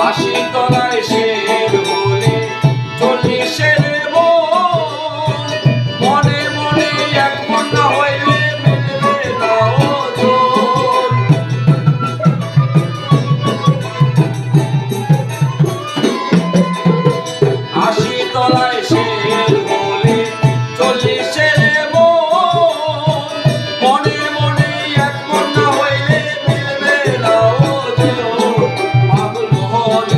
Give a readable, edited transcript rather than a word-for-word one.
আশি তলায় শের বলে 40-এর মন, মনে মনে এক মন না হইলে মিলবে না ওজন। আশি তলায় শের বলে 40-এর মন, মনে মনে এক মন না হইলে মিলবে না ওজন। পাগল মহল